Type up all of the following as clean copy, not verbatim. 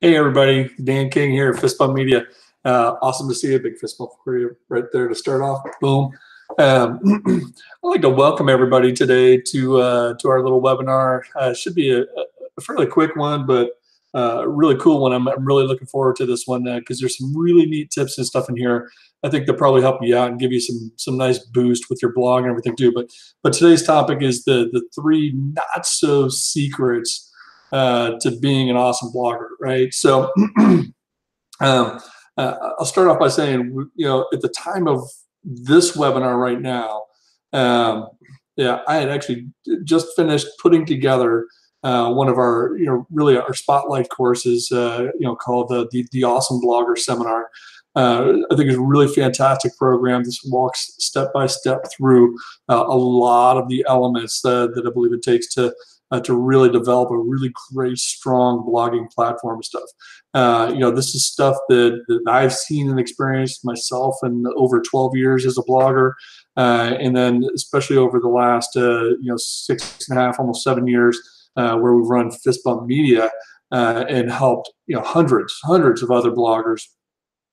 Hey everybody, Dan King here at Fist Bump Media. Awesome to see you. Big fist bump for you right there to start off. Boom. I'd like to welcome everybody today to our little webinar. Should be a fairly quick one, but a really cool one. I'm really looking forward to this one because there's some really neat tips and stuff in here. I think they'll probably help you out and give you some nice boost with your blog and everything too. But today's topic is the three not so secrets to being an awesome blogger, right? So I'll start off by saying, at the time of this webinar right now, I had actually just finished putting together one of our, really our spotlight courses, called the Awesome Blogger Seminar. I think it's a really fantastic program. This walks step by step through a lot of the elements that I believe it takes to really develop a really great, strong blogging platform and stuff. This is stuff that I've seen and experienced myself in over 12 years as a blogger, and then especially over the last 6.5, almost 7 years, where we've run Fist Bump Media and helped hundreds of other bloggers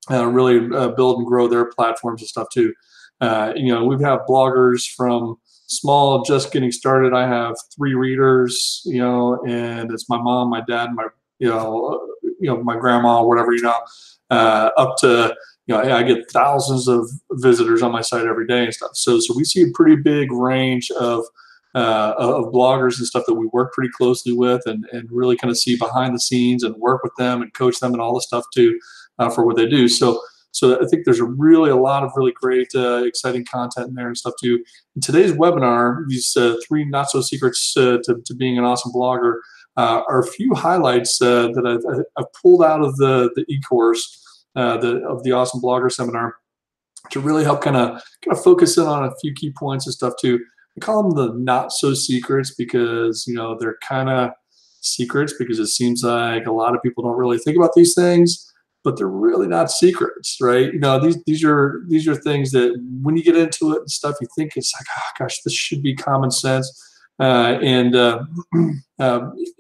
really build and grow their platforms and stuff too. We've had bloggers from small, just getting started. I have 3 readers, and it's my mom, my dad, my my grandma, whatever, up to I get thousands of visitors on my site every day and stuff. So we see a pretty big range of bloggers and stuff that we work pretty closely with and really kind of see behind the scenes and work with them and coach them and all this stuff too for what they do. So I think there's a lot of really great, exciting content in there and stuff too. In today's webinar, these 3 not so secrets to being an awesome blogger are a few highlights that I've pulled out of the e-course of the Awesome Blogger Seminar to really help kind of focus in on a few key points and stuff too. I call them the not so secrets because they're kind of secrets because it seems like a lot of people don't really think about these things, but they're really not secrets, right? These are things that when you get into it and stuff, you think it's like, oh gosh, this should be common sense, and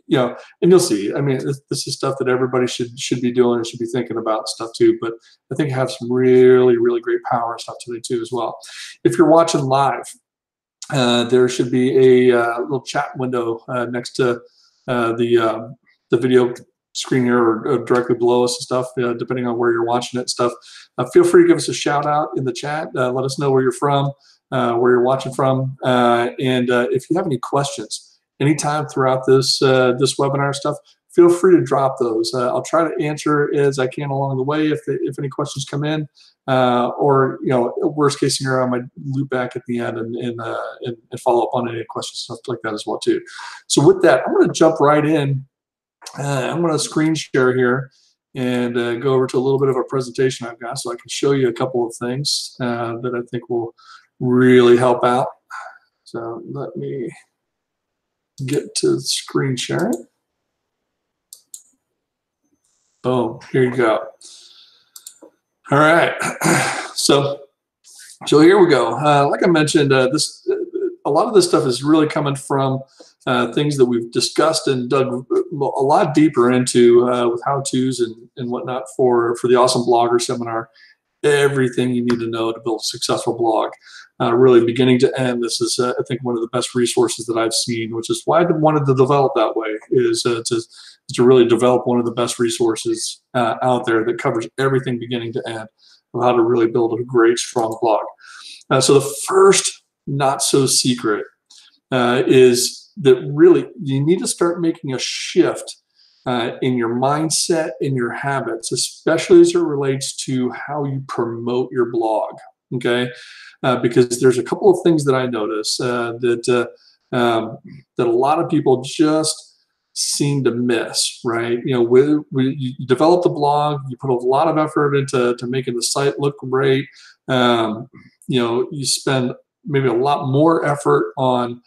you'll see. I mean, this is stuff that everybody should be doing and should be thinking about stuff too. But I think it has some really great power and stuff today too as well. If you're watching live, there should be a little chat window next to the video screen here or directly below us and stuff, depending on where you're watching it and stuff. Feel free to give us a shout out in the chat. Let us know where you're from, where you're watching from, and if you have any questions anytime throughout this webinar stuff, feel free to drop those. I'll try to answer as I can along the way if any questions come in, or worst case scenario, I might loop back at the end and follow up on any questions, stuff like that as well too. So with that, I'm going to jump right in. I'm going to screen share here and go over to a little bit of a presentation I've got so I can show you a couple of things that I think will really help out. So let me get to screen sharing. Boom, here you go. All right, so here we go. Like I mentioned, a lot of this stuff is really coming from things that we've discussed and dug a lot deeper into with how-tos and whatnot for the Awesome Blogger Seminar. Everything you need to know to build a successful blog, really beginning to end. This is, I think, one of the best resources that I've seen, which is why I wanted to develop that way, is to really develop one of the best resources out there that covers everything beginning to end of how to really build a great, strong blog. So the first not so secret is that really you need to start making a shift in your mindset, in your habits, especially as it relates to how you promote your blog, okay? Because there's a couple of things that I notice that a lot of people just seem to miss, right? You develop the blog, you put a lot of effort into making the site look great. You spend maybe a lot more effort on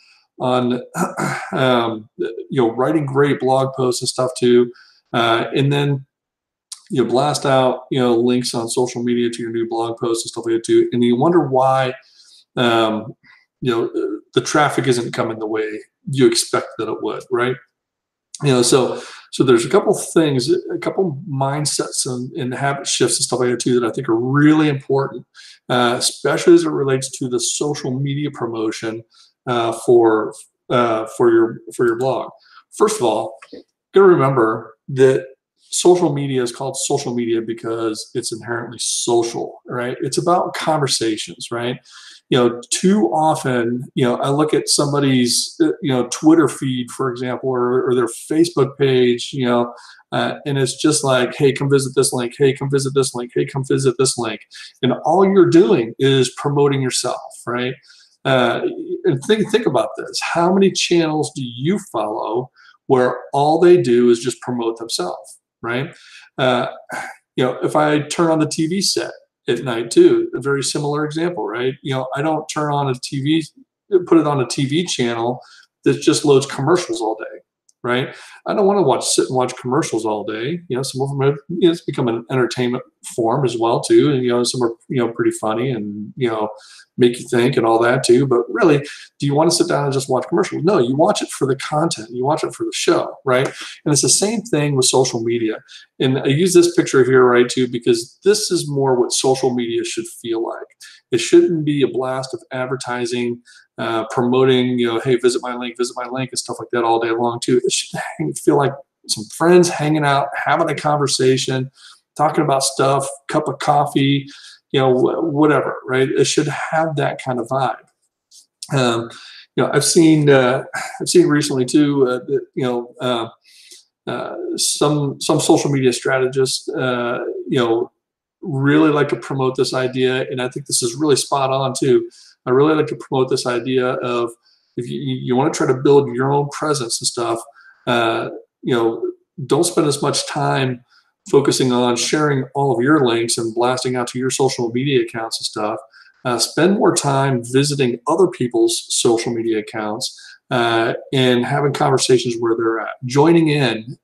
writing great blog posts and stuff too, and then you blast out links on social media to your new blog posts and stuff like that too, and you wonder why the traffic isn't coming the way you expect that it would, right? So So there's a couple things, a couple mindsets and habit shifts and stuff like that too that I think are really important, especially as it relates to the social media promotion for your blog. First of all, you gotta remember that social media is called social media because it's inherently social, right? It's about conversations, right? Too often, I look at somebody's, Twitter feed, for example, or their Facebook page, and it's just like, hey, come visit this link. Hey, come visit this link. Hey, come visit this link. And all you're doing is promoting yourself, right? And think about this. How many channels do you follow where all they do is just promote themselves, right? If I turn on the TV set at night too, a very similar example, right? I don't turn on a TV, put it on a TV channel that just loads commercials all day, right? I don't want to sit and watch commercials all day. Some of them have, it's become an entertainment form as well too, and some are pretty funny and make you think and all that too. But really, do you want to sit down and just watch commercials? No, you watch it for the content. You watch it for the show, right? And it's the same thing with social media. And I use this picture here, right, too, because this is more what social media should feel like. It shouldn't be a blast of advertising, promoting, hey, visit my link, and stuff like that all day long too. It should feel like some friends hanging out, having a conversation, talking about stuff, cup of coffee, whatever, right? It should have that kind of vibe. I've seen recently too some social media strategists really like to promote this idea, and I think this is really spot on too. I really like to promote this idea of, if you want to try to build your own presence and stuff, don't spend as much time focusing on sharing all of your links and blasting out to your social media accounts and stuff. Spend more time visiting other people's social media accounts and having conversations where they're at, joining in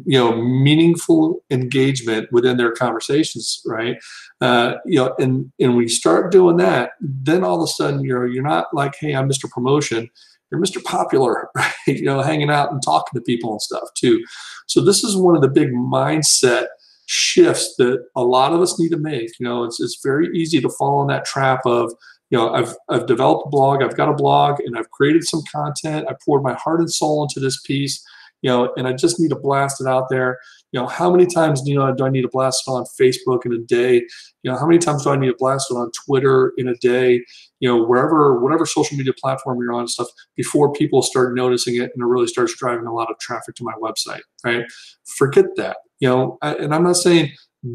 meaningful engagement within their conversations, right? And we start doing that, then all of a sudden you're not like, hey, I'm Mr. Promotion. You're Mr. Popular, right? Hanging out and talking to people and stuff too. So this is one of the big mindset shifts that a lot of us need to make. It's very easy to fall in that trap of, I've developed a blog, I've got a blog, and I've created some content. I poured my heart and soul into this piece, and I just need to blast it out there. How many times do I need to blast it on Facebook in a day? How many times do I need to blast it on Twitter in a day? Whatever social media platform you're on and stuff, before people start noticing it and it really starts driving a lot of traffic to my website, right? Forget that. And I'm not saying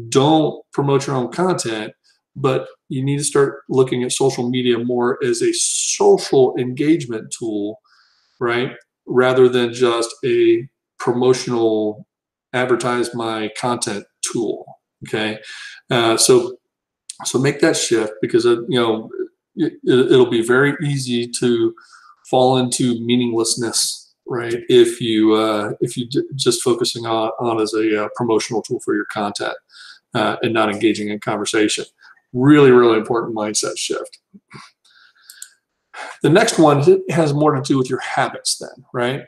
don't promote your own content, but you need to start looking at social media more as a social engagement tool, right? Rather than just a promotional advertise my content tool. Okay. So make that shift, because it'll be very easy to fall into meaninglessness, right? If you just focusing on as a promotional tool for your content and not engaging in conversation. Really, really important mindset shift. The next one has more to do with your habits then, right?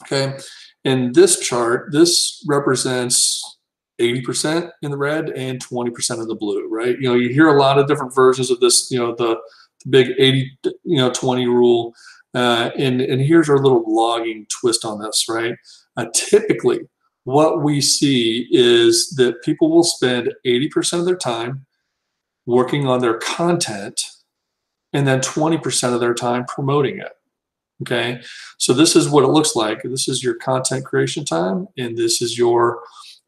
Okay. In this chart, this represents 80% in the red and 20% in the blue, right? You hear a lot of different versions of this, the big 80-20 rule. And here's our little blogging twist on this, right? Typically, what we see is that people will spend 80% of their time working on their content and then 20% of their time promoting it. Okay, so this is what it looks like. This is your content creation time, and this is your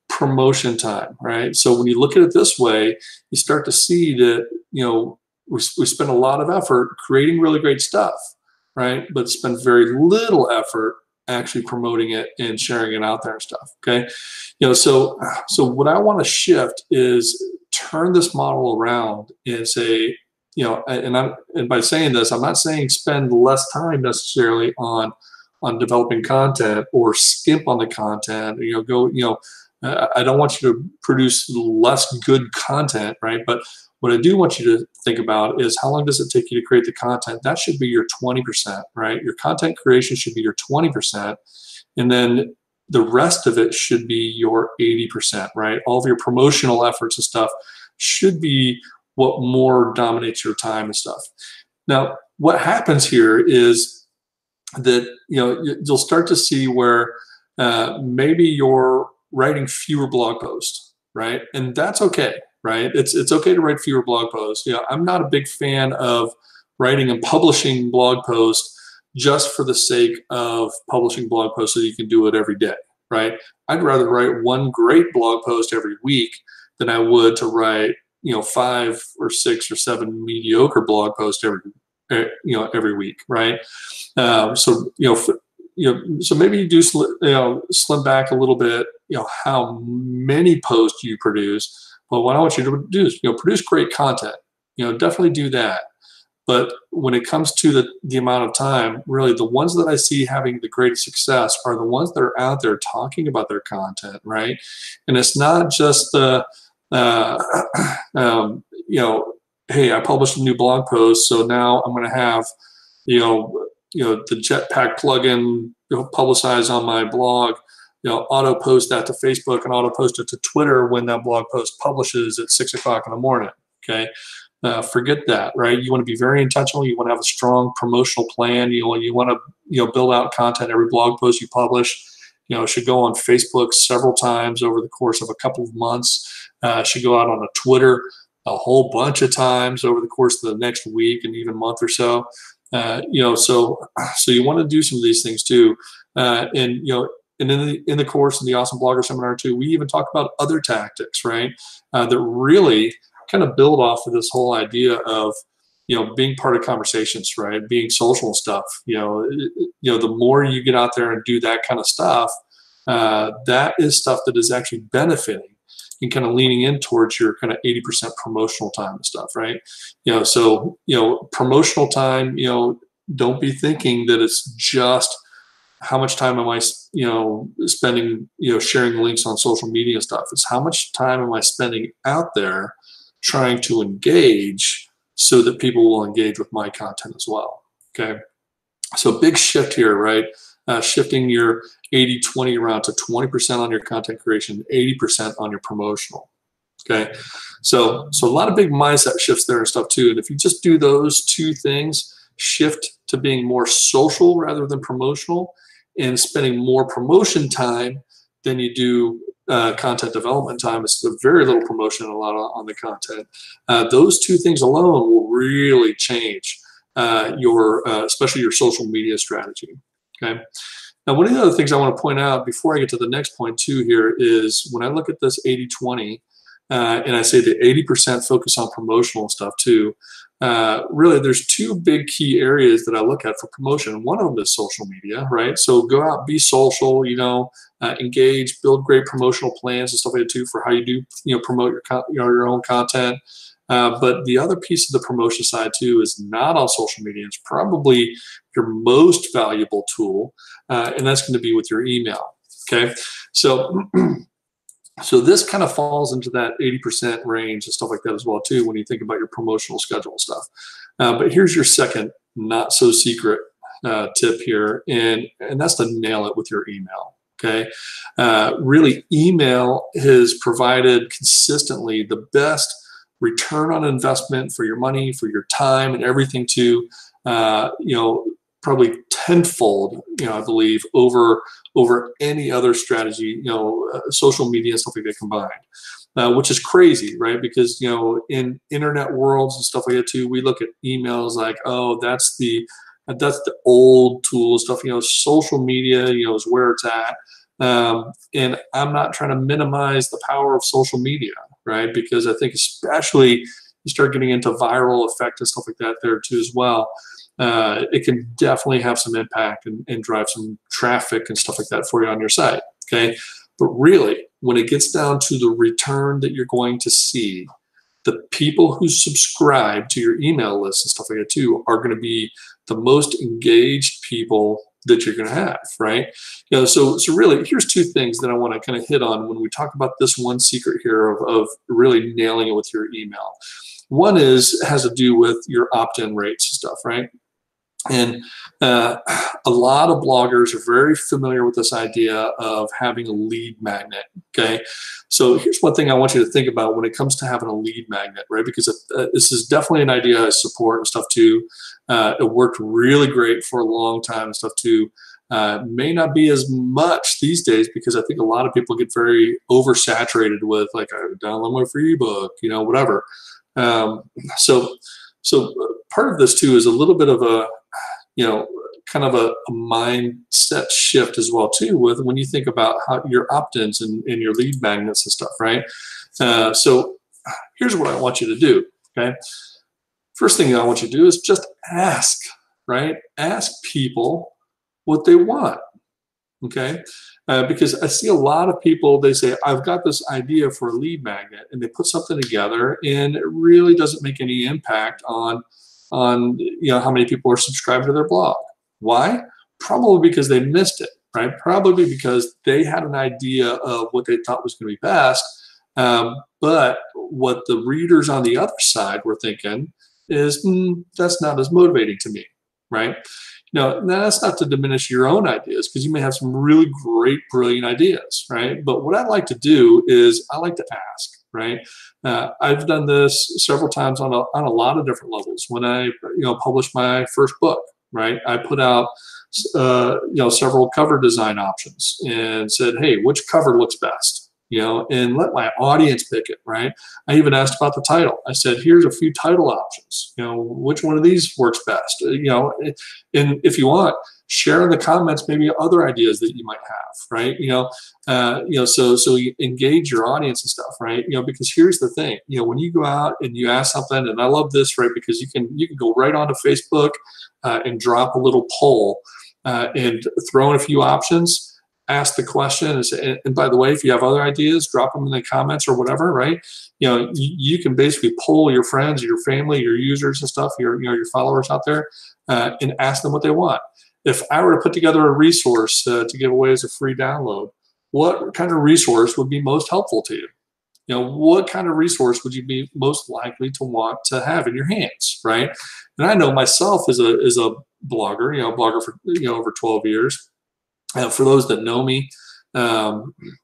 promotion time, right? So when you look at it this way, you start to see that, we spend a lot of effort creating really great stuff, right? But spend very little effort actually promoting it and sharing it out there and stuff, okay? So what I want to shift is turn this model around and say, and by saying this, I'm not saying spend less time necessarily on developing content or skimp on the content. I don't want you to produce less good content, right? But what I do want you to think about is, how long does it take you to create the content? That should be your 20%, right? Your content creation should be your 20%, and then the rest of it should be your 80%, right? All of your promotional efforts and stuff should be what more dominates your time and stuff. Now, what happens here is that you'll start to see where maybe you're writing fewer blog posts, right? And that's okay, right? It's okay to write fewer blog posts. I'm not a big fan of writing and publishing blog posts just for the sake of publishing blog posts so you can do it every day, right? I'd rather write one great blog post every week than I would to write 5 or 6 or 7 mediocre blog posts every week, right? So maybe you do slim back a little bit, how many posts you produce. But what I want you to do is produce great content. Definitely do that. But when it comes to the amount of time, really the ones that I see having the greatest success are the ones that are out there talking about their content, right? And it's not just the hey, I published a new blog post, so now I'm going to have the Jetpack plugin publicized on my blog, auto post that to Facebook and auto post it to Twitter when that blog post publishes at 6 o'clock in the morning. Okay. Forget that, right? You want to be very intentional. You want to have a strong promotional plan. You want to build out content. Every blog post you publish, should go on Facebook several times over the course of a couple of months. Should go out on a Twitter a whole bunch of times over the course of the next week and even month or so. So you want to do some of these things too. And in the course of the Awesome Blogger Seminar too, we even talk about other tactics, right? That really kind of build off of this whole idea of being part of conversations, right? Being social stuff. The more you get out there and do that kind of stuff, that is stuff that is actually benefiting and kind of leaning in towards your kind of 80% promotional time and stuff, right? So promotional time, don't be thinking that it's just how much time am I spending sharing links on social media and stuff. It's how much time am I spending out there trying to engage so that people will engage with my content as well. Okay, so big shift here, right? Shifting your 80-20 around to 20% on your content creation, 80% on your promotional. Okay, so a lot of big mindset shifts there and stuff too. And if you just do those two things, shift to being more social rather than promotional, and spending more promotion time than you do content development time. It's very little promotion and a lot on the content. Those two things alone will really change especially your social media strategy. Okay. Now, one of the other things I want to point out before I get to the next point too here is when I look at this 80-20, and I say the 80% focus on promotional stuff too, really there's two big key areas that I look at for promotion. One of them is social media, right? So go out, be social, engage, build great promotional plans and stuff like that too for how you do, promote your own content. But the other piece of the promotion side too is not on social media. It's probably your most valuable tool, and that's going to be with your email. Okay, so this kind of falls into that 80% range and stuff like that as well too when you think about your promotional schedule and stuff. But here's your second not so secret tip here, and that's to nail it with your email. Okay, really, email has provided consistently the best return on investment for your money, for your time, and everything too. Probably tenfold, I believe, over any other strategy, social media and stuff like that combined, which is crazy, right? Because in internet worlds and stuff like that too, we look at emails like, oh, that's the old tool stuff. Social media, is where it's at. And I'm not trying to minimize the power of social media, right? Because I think especially you start getting into viral effect and stuff like that there too as well. It can definitely have some impact and drive some traffic and stuff like that for you on your site, okay? But really, when it gets down to the return that you're going to see, the people who subscribe to your email list and stuff like that too are going to be the most engaged people that you're going to have, right? So really, here's two things that I want to kind of hit on when we talk about this one secret here of really nailing it with your email. One has to do with your opt-in rates and stuff, right? And a lot of bloggers are very familiar with this idea of having a lead magnet, okay? So here's one thing I want you to think about when it comes to having a lead magnet, right? Because this is definitely an idea I support and stuff too. It worked really great for a long time and stuff too. May not be as much these days because I think a lot of people get very oversaturated with like, I download my free book, you know, whatever. So part of this too is a little bit of a, you know, kind of a mindset shift as well too, with when you think about how your opt-ins and your lead magnets and stuff, right? So here's what I want you to do, okay? First thing I want you to do is just ask, right? Ask people what they want, okay? Because I see a lot of people, they say, I've got this idea for a lead magnet, and they put something together and it really doesn't make any impact on you know, how many people are subscribed to their blog. Why? Probably because they missed it, right? Probably because they had an idea of what they thought was going to be best, but what the readers on the other side were thinking is, that's not as motivating to me, right? Now, that's not to diminish your own ideas, because you may have some really great, brilliant ideas, right? But what I like to do is I like to ask, right? I've done this several times on a lot of different levels. When I, you know, published my first book, right? I put out, you know, several cover design options and said, hey, which cover looks best? You know, and let my audience pick it, right? I even asked about the title. I said, here's a few title options. You know, which one of these works best? You know, and if you want, share in the comments maybe other ideas that you might have, right? You know, so you engage your audience and stuff, right? You know, because here's the thing, you know, when you go out and you ask something, and I love this, right? Because you can go right onto Facebook and drop a little poll and throw in a few options. Ask the question and say, and by the way, if you have other ideas, drop them in the comments or whatever, right? You know, you can basically poll your friends, your family, your users and stuff, your followers out there, and ask them what they want. If I were to put together a resource to give away as a free download, what kind of resource would be most helpful to you? You know, what kind of resource would you be most likely to want to have in your hands, right? And I know myself as a blogger, you know, blogger for, you know, over 12 years. For those that know me, you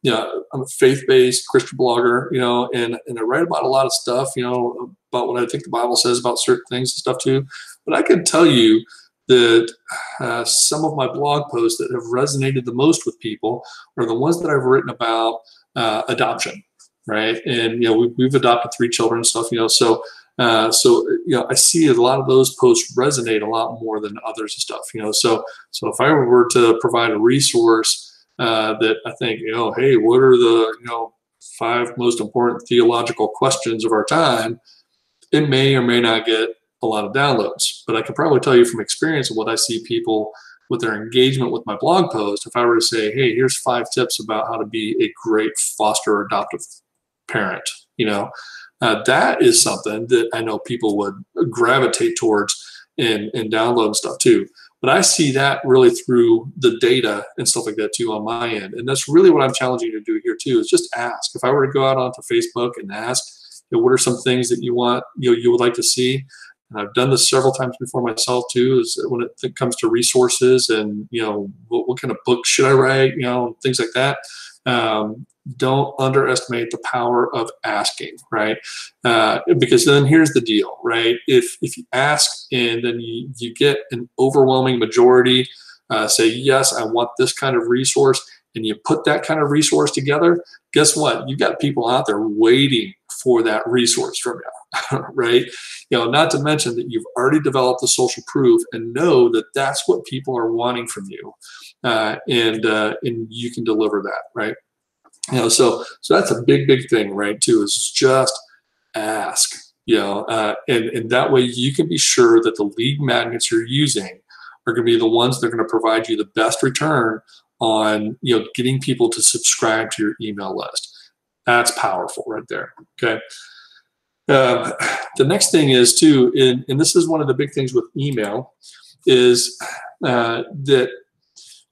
know, I'm a faith-based Christian blogger, you know, and I write about a lot of stuff, you know, about what I think the Bible says about certain things and stuff too. But I can tell you that some of my blog posts that have resonated the most with people are the ones that I've written about adoption, right? And, you know, we've adopted 3 children and stuff, you know, so you know, I see a lot of those posts resonate a lot more than others and stuff, you know. So if I were to provide a resource that I think, you know, hey, what are the, you know, 5 most important theological questions of our time, it may or may not get a lot of downloads. But I can probably tell you from experience of what I see people with their engagement with my blog post. If I were to say, hey, here's 5 tips about how to be a great foster or adoptive parent, you know, that is something that I know people would gravitate towards and download and stuff too. But I see that really through the data and stuff like that too on my end. And that's really what I'm challenging you to do here too, is just ask. If I were to go out onto Facebook and ask, you know, what are some things that you want, you know, you would like to see? And I've done this several times before myself too, is when it comes to resources and, you know, what kind of book should I write, you know, things like that. Don't underestimate the power of asking, right? Because then here's the deal, right? If you ask and then you get an overwhelming majority say, yes, I want this kind of resource, and you put that kind of resource together, guess what? You've got people out there waiting for that resource from you, right? You know, not to mention that you've already developed the social proof and know that that's what people are wanting from you, and you can deliver that, right? You know, so that's a big thing, right? Too, is just ask. You know, and that way you can be sure that the lead magnets you're using are going to be the ones that are going to provide you the best return on, you know, getting people to subscribe to your email list. That's powerful right there. Okay. The next thing is too, and this is one of the big things with email, is that,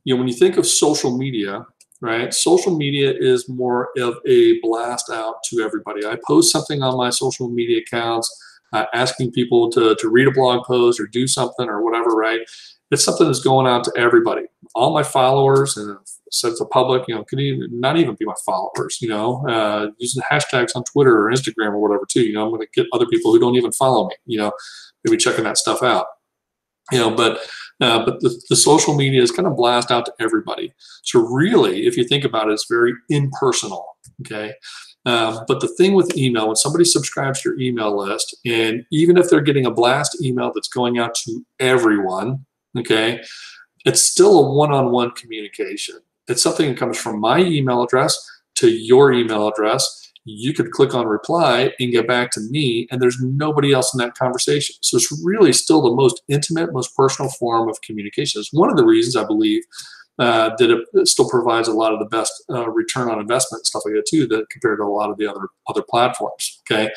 you know, when you think of social media, right? Social media is more of a blast out to everybody. I post something on my social media accounts. asking people to read a blog post or do something or whatever, right? It's something that's going out to everybody. All my followers, and so it's a public, could even not even be my followers, using hashtags on Twitter or Instagram or whatever too. I'm going to get other people who don't even follow me, maybe checking that stuff out. But the social media is kind of blast out to everybody. So really, if you think about it, it's very impersonal. Okay. But the thing with email, when somebody subscribes to your email list, and even if they're getting a blast email that's going out to everyone, okay, it's still a one-on-one communication. It's something that comes from my email address to your email address. You could click on reply and get back to me, and there's nobody else in that conversation. So it's really still the most intimate, most personal form of communication. It's one of the reasons I believe that it still provides a lot of the best return on investment and stuff like that too, that compared to a lot of the other platforms. Okay,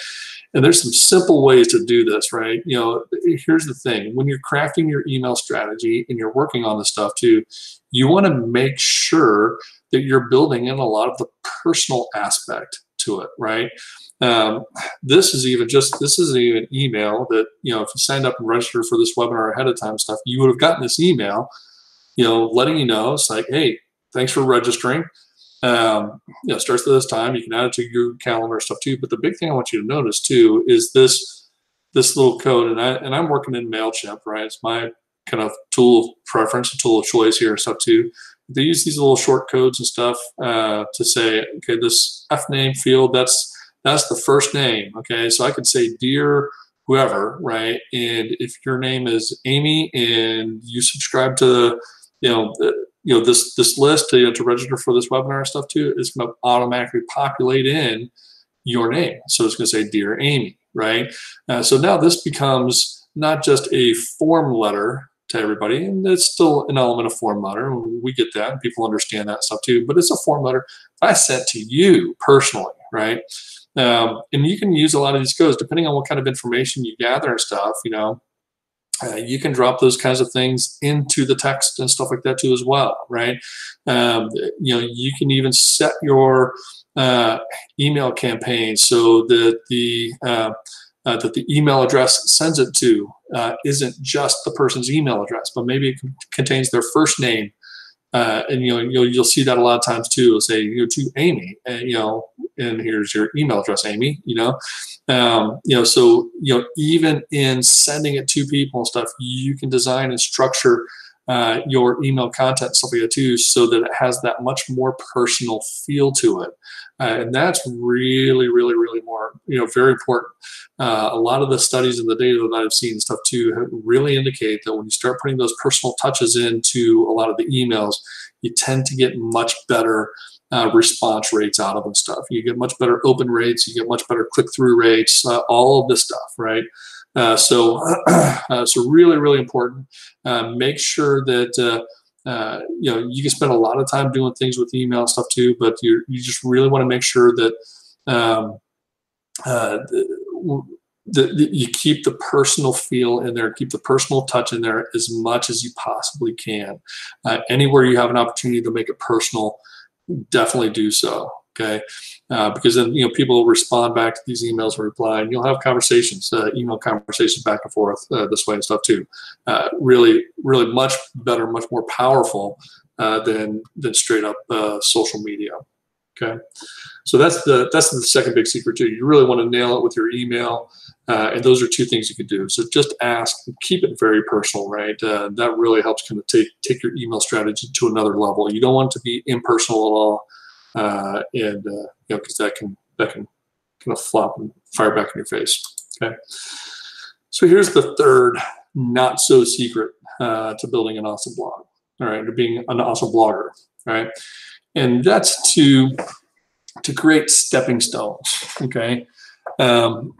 and there's some simple ways to do this, right? Here's the thing: when you're crafting your email strategy and you're working on this stuff too, you want to make sure that you're building in a lot of the personal aspect to it, right? This is even email that, if you signed up and registered for this webinar ahead of time stuff, you would have gotten this email, letting you know, it's like, hey, thanks for registering. Starts at this time. You can add it to your calendar stuff too. But the big thing I want you to notice too is this little code, and I'm working in MailChimp, right? It's my kind of tool of preference, a tool of choice here and stuff too. They use these little short codes and stuff to say, okay, this F name field, that's the first name. Okay, so I could say dear whoever, right? And if your name is Amy and you subscribe to this list to register for this webinar and stuff too, it's going to automatically populate in your name. So it's going to say dear Amy, right? So now this becomes not just a form letter to everybody, and it's still an element of form letter. We get that, and people understand that stuff too, but it's a form letter I sent to you personally, right? And you can use a lot of these codes depending on what kind of information you gather and stuff. You can drop those kinds of things into the text and stuff like that too as well, right? You can even set your email campaign so that the email address sends it to isn't just the person's email address, but maybe it contains their first name, and you'll see that a lot of times too. It'll say to Amy, and here's your email address, Amy. So even in sending it to people and stuff, you can design and structure your email content and stuff like that too, so that it has that much more personal feel to it. And that's really, really, really more, very important. A lot of the studies and the data that I've seen and stuff too really indicate that when you start putting those personal touches into a lot of the emails, you tend to get much better response rates out of them stuff. You get much better open rates, you get much better click-through rates, all of this stuff, right? So really, really important. Make sure that you can spend a lot of time doing things with email and stuff too, but you just really want to make sure that you keep the personal feel in there, keep the personal touch in there as much as you possibly can. Anywhere you have an opportunity to make it personal, definitely do so. Okay, because then people will respond back to these emails and reply, and you'll have conversations, email conversations back and forth this way and stuff too. Really, really much better, much more powerful than straight up social media. Okay, so that's the second big secret too. You really want to nail it with your email, and those are two things you can do. So just ask, and keep it very personal, right? That really helps kind of take your email strategy to another level. You don't want it to be impersonal at all. Because that can kind of flop and fire back in your face. Okay, so here's the third not so secret to building an awesome blog. All right, to being an awesome blogger. All right, and that's to create stepping stones. Okay, one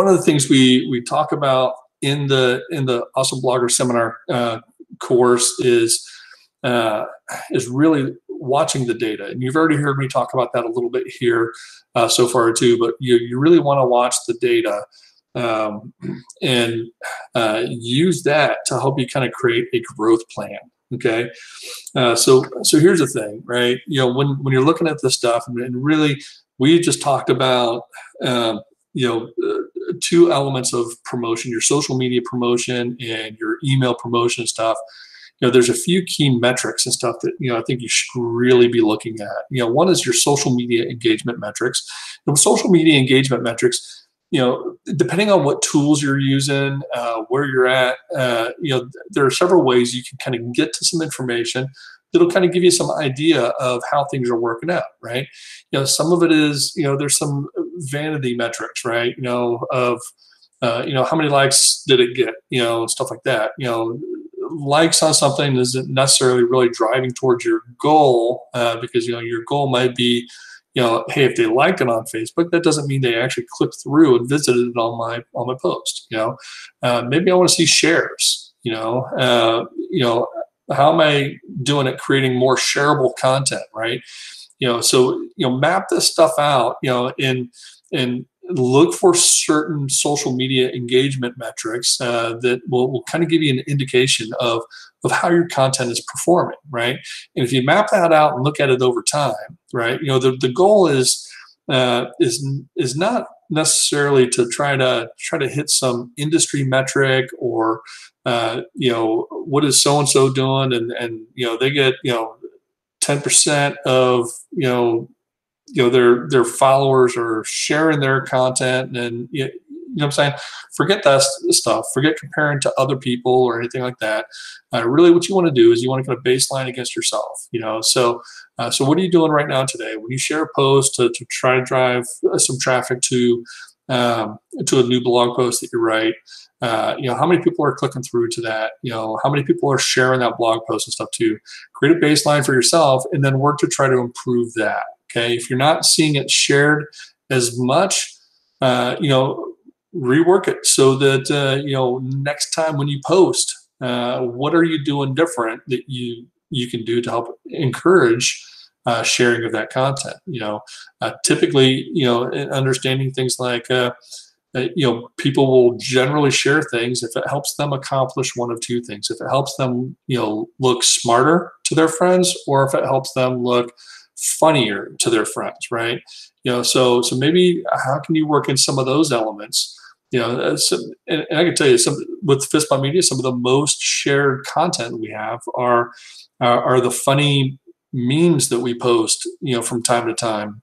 of the things we talk about in the Awesome Blogger Seminar course is really watching the data, and you've already heard me talk about that a little bit here so far too, but you really want to watch the data and use that to help you kind of create a growth plan. Okay, so here's the thing, right? When you're looking at this stuff, and really we just talked about two elements of promotion: your social media promotion and your email promotion stuff. There's a few key metrics and stuff that, I think you should really be looking at. One is your social media engagement metrics. And with social media engagement metrics, depending on what tools you're using, where you're at, there are several ways you can kind of get to some information that'll kind of give you some idea of how things are working out, right? Some of it is, there's some vanity metrics, right? Of, how many likes did it get, and stuff like that. Likes on something isn't necessarily really driving towards your goal, because your goal might be, hey, if they liked it on Facebook, that doesn't mean they actually clicked through and visited it on my post. Maybe I want to see shares. How am I doing at creating more shareable content, right? So map this stuff out, and look for certain social media engagement metrics that will kind of give you an indication of how your content is performing, right? And if you map that out and look at it over time, right, the goal is not necessarily to try to hit some industry metric or what is so and so doing, and they get 10% of their followers are sharing their content, and you know what I'm saying? Forget that stuff. Forget comparing to other people or anything like that. Really, what you want to do is you want to kind of baseline against yourself. So what are you doing right now today? When you share a post to try to drive some traffic to a new blog post that you write, how many people are clicking through to that? How many people are sharing that blog post and stuff too? Create a baseline for yourself, and then work to try to improve that. Okay, if you're not seeing it shared as much, rework it so that next time when you post, what are you doing different that you can do to help encourage sharing of that content? Typically, understanding things like people will generally share things if it helps them accomplish one of two things: if it helps them look smarter to their friends, or if it helps them look funnier to their friends, right? So maybe how can you work in some of those elements? And I can tell you, with Fist Bump Media, some of the most shared content we have are the funny memes that we post, from time to time.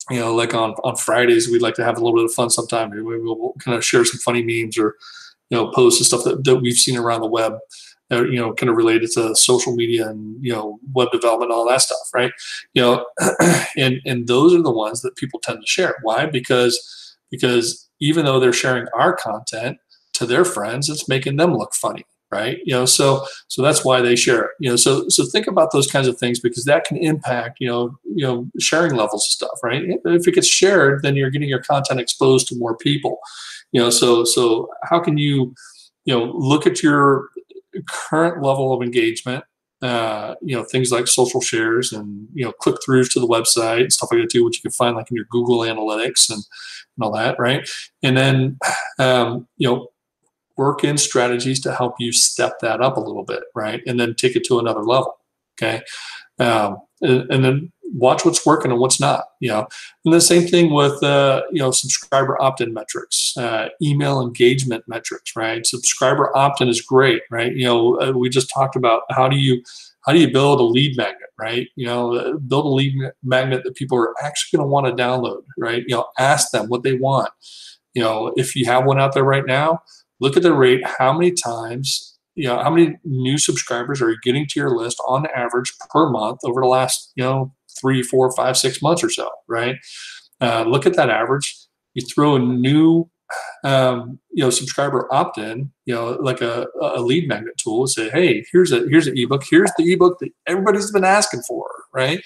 Like on Fridays, we'd like to have a little bit of fun sometime. We'll kind of share some funny memes or posts and stuff that we've seen around the web. Kind of related to social media and web development, all that stuff, right? And those are the ones that people tend to share. Why? Because even though they're sharing our content to their friends, it's making them look funny, right? So that's why they share it. So think about those kinds of things, because that can impact sharing levels of stuff, right? If it gets shared, then you're getting your content exposed to more people. So how can you look at your current level of engagement, things like social shares and click-throughs to the website and stuff like that too, which you can find like in your Google Analytics and all that, right? And then work in strategies to help you step that up a little bit, right? And then take it to another level. Okay, and then watch what's working and what's not. And the same thing with subscriber opt-in metrics, email engagement metrics, right? Subscriber opt-in is great, right? We just talked about how do you build a lead magnet, right? Build a lead magnet that people are actually going to want to download, right? Ask them what they want. If you have one out there right now, look at the rate. How many times? How many new subscribers are you getting to your list on average per month over the last 3, 4, 5, 6 months or so, right? Look at that average. You throw a new subscriber opt-in, like a lead magnet tool, and say, hey, here's an ebook. Here's the ebook that everybody's been asking for, right?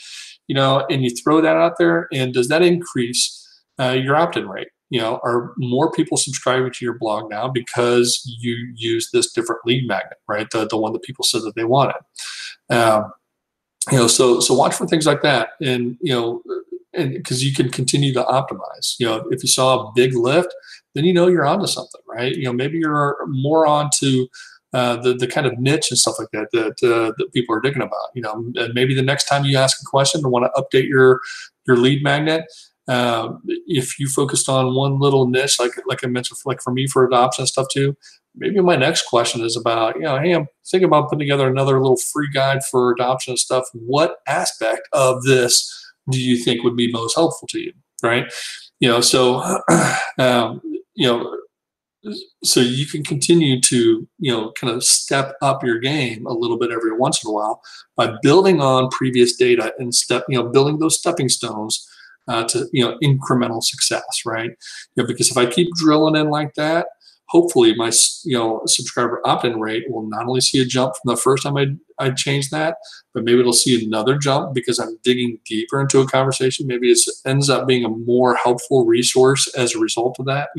And you throw that out there, and does that increase your opt-in rate? Are more people subscribing to your blog now because you use this different lead magnet, right? The one that people said that they wanted. So watch for things like that, and and because you can continue to optimize. If you saw a big lift, then you're onto something, right? Maybe you're more onto the kind of niche and stuff like that people are digging about. And maybe the next time you ask a question and want to update your lead magnet, if you focused on one little niche, like I mentioned, like for me for adoption stuff too, maybe my next question is about, hey, I'm thinking about putting together another little free guide for adoption stuff. What aspect of this do you think would be most helpful to you, right? So um, you know, so you can continue to kind of step up your game a little bit every once in a while by building on previous data and building those stepping stones to incremental success, right? Because if I keep drilling in like that, hopefully my subscriber opt-in rate will not only see a jump from the first time I changed that, but maybe it'll see another jump because I'm digging deeper into a conversation. Maybe it ends up being a more helpful resource as a result of that.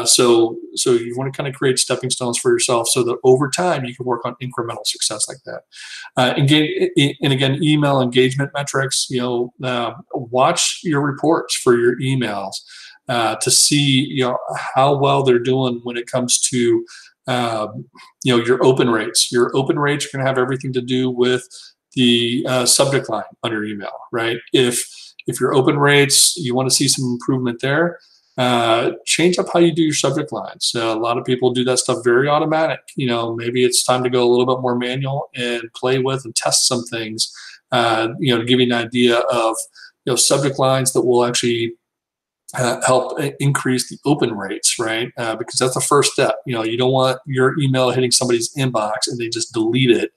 So you want to kind of create stepping stones for yourself so that over time you can work on incremental success like that. And again, email engagement metrics. Watch your reports for your emails to see how well they're doing when it comes to your open rates. Your open rates are going to have everything to do with the subject line on your email, right? If your open rates, you want to see some improvement there, change up how you do your subject lines. A lot of people do that stuff very automatic. Maybe it's time to go a little bit more manual and play with and test some things, to give you an idea of subject lines that will actually help increase the open rates, right? Because that's the first step. You don't want your email hitting somebody's inbox and they just delete it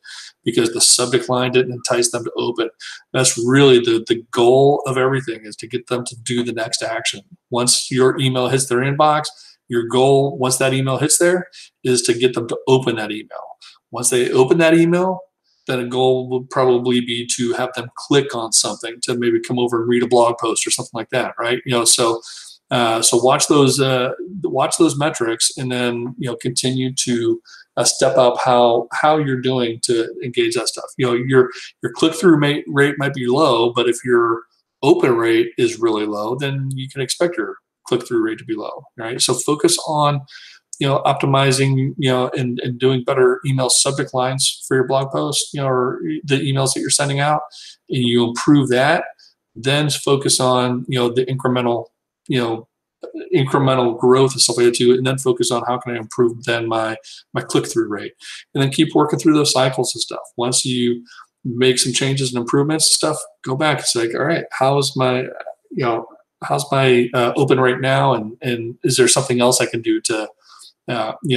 because the subject line didn't entice them to open. That's really the goal of everything, is to get them to do the next action. Once your email hits their inbox, your goal, once that email hits there, is to get them to open that email. Once they open that email, then a goal would probably be to have them click on something to maybe come over and read a blog post or something like that, right? So watch those metrics, and then continue to step up how you're doing to engage that stuff. Your click-through rate might be low, but if your open rate is really low, then you can expect your click-through rate to be low, right? So focus on optimizing, and doing better email subject lines for your blog posts, or the emails that you're sending out, and you improve that. Then focus on, the incremental growth and stuff like that too, and then focus on how can I improve then my click-through rate, and then keep working through those cycles and stuff. Once you make some changes and improvements and stuff, go back and say, all right, how's my open rate now, and is there something else I can do to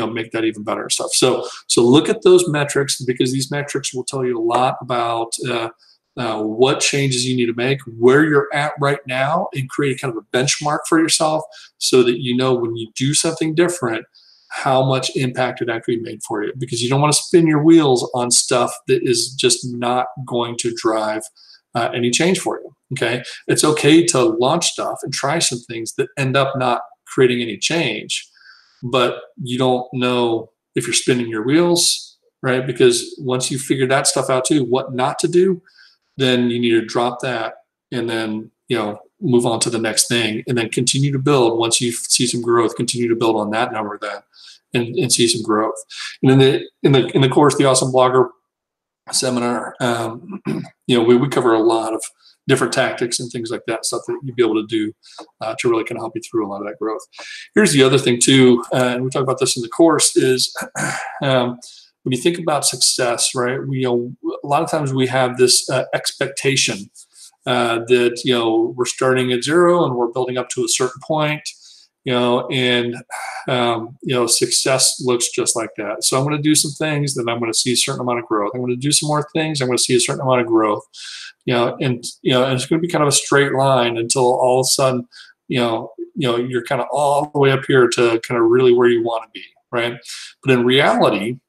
make that even better and stuff. So look at those metrics, because these metrics will tell you a lot about what changes you need to make, where you're at right now, and create kind of a benchmark for yourself so that when you do something different, how much impact it actually made for you. Because you don't want to spin your wheels on stuff that is just not going to drive any change for you. Okay, it's okay to launch stuff and try some things that end up not creating any change, but you don't know if you're spinning your wheels, right? Because once you figure that stuff out too, what not to do, then you need to drop that and then, move on to the next thing, and then continue to build. Once you see some growth, continue to build on that number then, and see some growth. And in the course, the Awesome Blogger seminar, we cover a lot of different tactics and things like that, stuff that you'd be able to do to really kind of help you through a lot of that growth. Here's the other thing too, and we talk about this in the course, is when you think about success, right? A lot of times we have this expectation that we're starting at zero and we're building up to a certain point, and success looks just like that. So I'm going to do some things, then I'm going to see a certain amount of growth. I'm going to do some more things, I'm going to see a certain amount of growth. And it's going to be kind of a straight line until all of a sudden, you're kind of all the way up here to kind of really where you want to be, right? But in reality,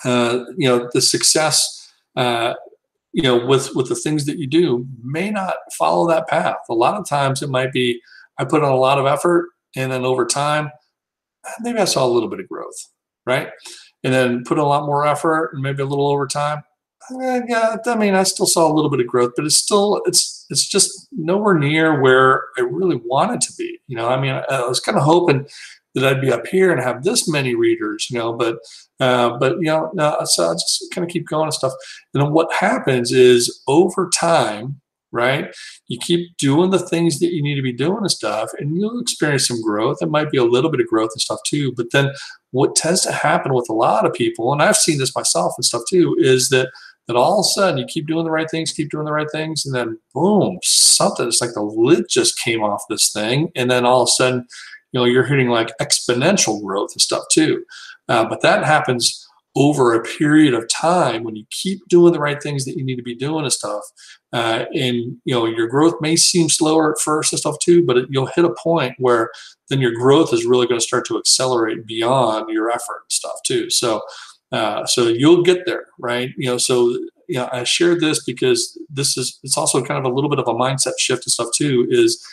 the success, with the things that you do may not follow that path. A lot of times it might be, I put on a lot of effort, and then over time, maybe I saw a little bit of growth, right? And then put in a lot more effort, and maybe a little over time, yeah, I still saw a little bit of growth, but it's just nowhere near where I really wanted to be. I was kind of hoping that I'd be up here and have this many readers, but no, so I just kind of keep going and stuff. And then what happens is, over time, right? You keep doing the things that you need to be doing and stuff, and you'll experience some growth. It might be a little bit of growth and stuff too, but then what tends to happen with a lot of people, and I've seen this myself and stuff too, is that all of a sudden you keep doing the right things, and then boom, something, it's like the lid just came off this thing, and then all of a sudden, you're hitting like exponential growth and stuff too. But that happens over a period of time when you keep doing the right things that you need to be doing and stuff. And your growth may seem slower at first and stuff too, but you'll hit a point where then your growth is really going to start to accelerate beyond your effort and stuff too. So you'll get there, right? I shared this because it's also kind of a little bit of a mindset shift and stuff too, is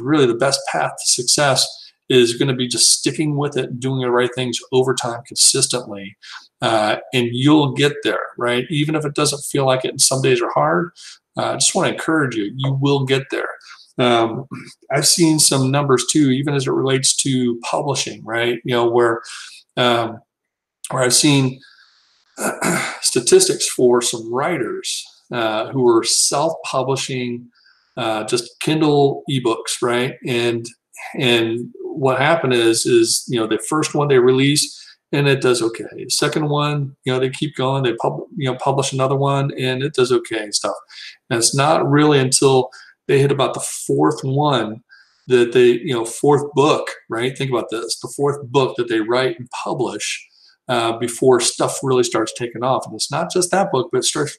really the best path to success is going to be just sticking with it and doing the right things over time consistently. And you'll get there, right? Even if it doesn't feel like it and some days are hard, I just want to encourage you, you will get there. I've seen some numbers too, even as it relates to publishing, right? Where I've seen statistics for some writers who are self-publishing just Kindle ebooks, right? And what happened is the first one they release and it does okay. Second one, they keep going. They publish another one and it does okay and stuff. And it's not really until they hit about the fourth one that they, fourth book, right? Think about this, the fourth book that they write and publish before stuff really starts taking off. And it's not just that book, but it starts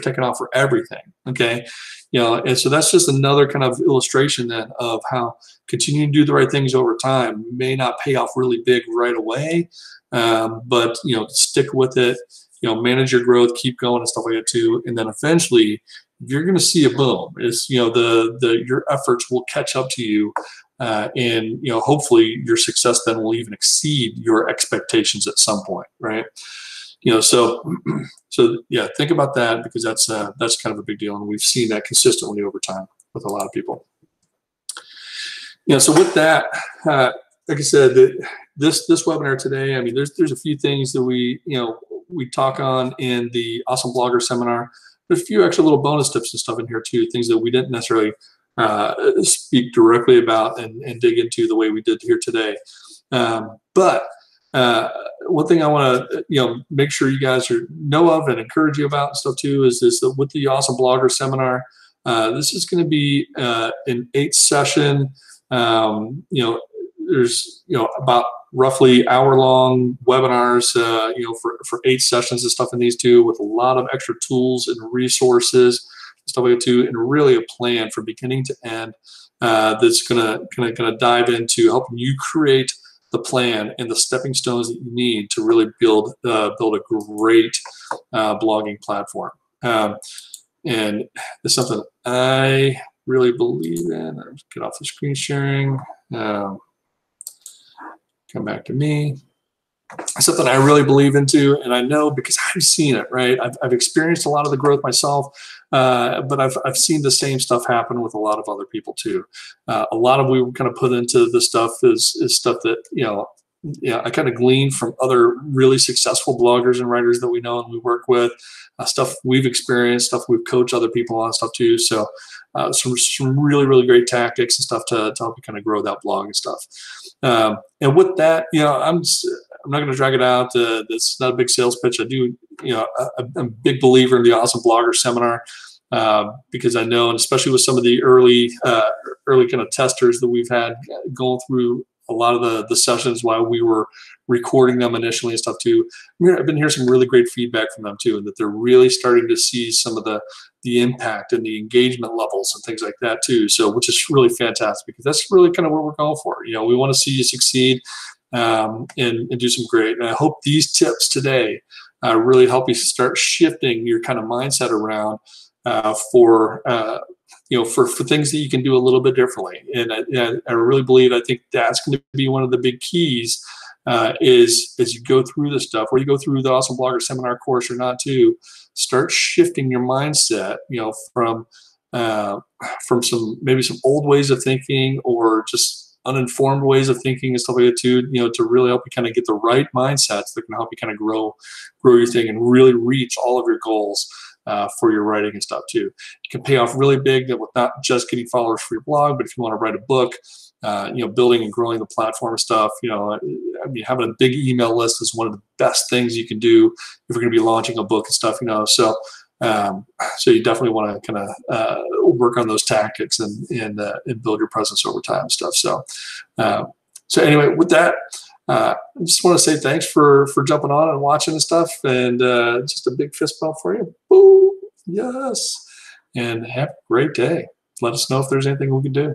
taking off for everything. Okay. And so that's just another kind of illustration then of how continuing to do the right things over time may not pay off really big right away, but stick with it, manage your growth, keep going and stuff like that too, and then eventually you're going to see a boom. It's your efforts will catch up to you, and hopefully your success then will even exceed your expectations at some point, right? So yeah, think about that, because that's kind of a big deal, and we've seen that consistently over time with a lot of people. So with that, like I said, this webinar today, I mean, there's a few things that we talk on in the Awesome Blogger seminar. There's a few extra little bonus tips and stuff in here too, things that we didn't necessarily speak directly about and dig into the way we did here today. But one thing I want to make sure you guys know of and encourage you about and stuff too is that with the Awesome Blogger seminar, this is going to be an 8-session. There's about roughly hour-long webinars, for 8 sessions and stuff in these two, with a lot of extra tools and resources and stuff like that too, and really a plan from beginning to end that's gonna dive into helping you create the plan and the stepping stones that you need to really build a great blogging platform. And it's something I really believe in. Let's get off the screen sharing. Come back to me. Something I really believe into, and I know because I've seen it, right? I've experienced a lot of the growth myself, but I've seen the same stuff happen with a lot of other people too. A lot of we kind of put into the stuff is stuff that I kind of gleaned from other really successful bloggers and writers that we know and we work with, stuff we've experienced, stuff we've coached other people on, stuff too. So some really, really great tactics and stuff to help you kind of grow that blog and stuff. And with that, I'm not going to drag it out. It's not a big sales pitch. I do, I'm a big believer in the Awesome Blogger seminar because I know, and especially with some of the early kind of testers that we've had going through a lot of the sessions while we were recording them initially and stuff too. I've been hearing some really great feedback from them too, and that they're really starting to see some of the impact and the engagement levels and things like that too. So, which is really fantastic, because that's really kind of what we're going for. We want to see you succeed and do some great. And I hope these tips today really help you start shifting your kind of mindset around for things that you can do a little bit differently. And I really believe, I think that's going to be one of the big keys is as you go through this stuff, whether you go through the Awesome Blogger seminar course or not too, start shifting your mindset, from maybe some old ways of thinking or just uninformed ways of thinking and stuff like that too, to really help you kind of get the right mindsets that can help you kind of grow your thing and really reach all of your goals for your writing and stuff too. It can pay off really big with not just getting followers for your blog, but if you want to write a book, building and growing the platform and stuff, I mean, having a big email list is one of the best things you can do if you're going to be launching a book and stuff, so you definitely want to kind of work on those tactics and build your presence over time and stuff. So anyway, with that, I just want to say thanks for jumping on and watching and stuff, and just a big fist bump for you. Boom. Yes. And have a great day. Let us know if there's anything we can do.